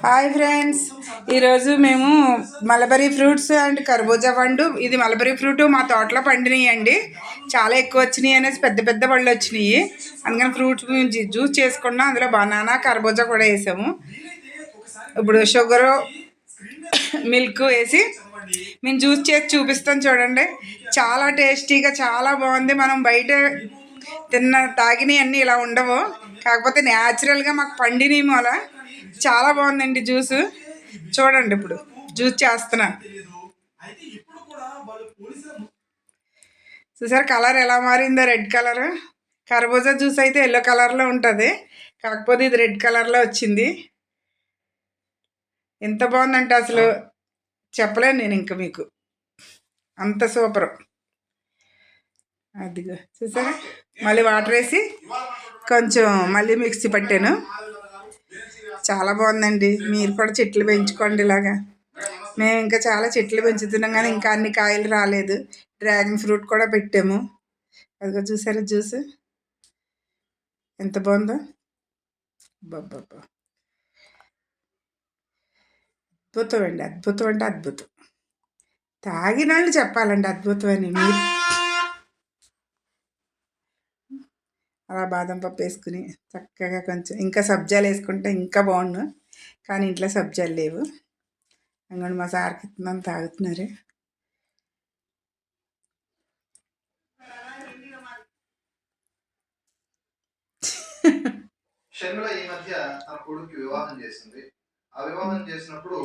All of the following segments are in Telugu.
హాయ్ ఫ్రెండ్స్, ఈరోజు మేము మలబరీ ఫ్రూట్స్ అండ్ కర్బూజా పండు. ఇది మలబరీ ఫ్రూట్ మా తోటలో పండినాయి అండి. చాలా ఎక్కువ వచ్చినాయి అనేసి పెద్ద పెద్ద పళ్ళు వచ్చినాయి. అందుకని ఫ్రూట్స్ మేము జ్యూస్ చేసుకున్నాం. అందులో బనానా కర్బూజా కూడా వేసాము. ఇప్పుడు షుగరు మిల్క్ వేసి మేము జ్యూస్ చేసి చూపిస్తాం చూడండి. చాలా టేస్టీగా చాలా బాగుంది. మనం బయట తాగినవి అన్నీ ఇలా ఉండవు, కాకపోతే న్యాచురల్గా మాకు పండినవి మూల చాలా బాగుందండి జ్యూస్. చూడండి ఇప్పుడు జ్యూస్ చేస్తున్నాను. చూసారు కలర్ ఎలా మారిందో, రెడ్ కలర్. కర్బూజా జ్యూస్ అయితే ఎల్లో కలర్లో ఉంటుంది, కాకపోతే ఇది రెడ్ కలర్లో వచ్చింది. ఎంత బాగుందంటే అసలు చెప్పలేను నేను ఇంకా మీకు, అంత సూపర్. అదిగో చూసారా, మళ్ళీ వాటర్ వేసి కొంచెం మళ్ళీ మిక్సీ పట్టాను. చాలా బాగుందండి. మీరు కూడా చెట్లు పెంచుకోండి ఇలాగా. మేము ఇంకా చాలా చెట్లు పెంచుతున్నాం కానీ ఇంకా అన్ని కాయలు రాలేదు. డ్రాగన్ ఫ్రూట్ కూడా పెట్టాము. అదిగో చూసారా జ్యూస్ ఎంత బాగుందో. బాబా, అద్భుతం అండి, అద్భుతం అంటే అద్భుతం. తాగిన వాళ్ళు చెప్పాలండి అద్భుతం అని. మీరు అలా బాదం పప్పు వేసుకుని చక్కగా కొంచెం ఇంకా సబ్జాలు వేసుకుంటే ఇంకా బాగుండు, కానీ ఇంట్లో సబ్జాలు లేవు. అంగడి మా సార్కి ఇస్తున్నాను, తాగుతున్నారు. షర్మిల ఈ మధ్య తన కొడుకు వివాహం చేసింది. ఆ వివాహం చేసినప్పుడు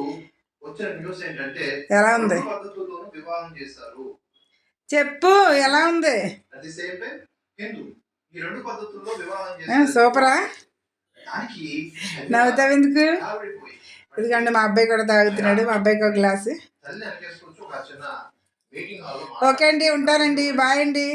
వచ్చిన న్యూస్ ఏంటంటే ఎలా ఉంది పద్ధతుల్లోనూ వివాహం చేశారు. చెప్పు ఎలా ఉంది. At the same time Hindu ఈ రెండు పద్ధతుల్లో వివాహం చేశారు. సూపరా, దానికి నవ్వుతావు ఎందుకు? ఎందుకంటే మా అబ్బాయి కూడా తాగుతున్నాడు. మా అబ్బాయికి ఒక గ్లాసు. తల్లి అనుకేసుకోవచ్చు. ఒక చిన్న మీటింగ్ హాల్. ఓకే అండి, ఉంటానండి, బాయ్ అండి.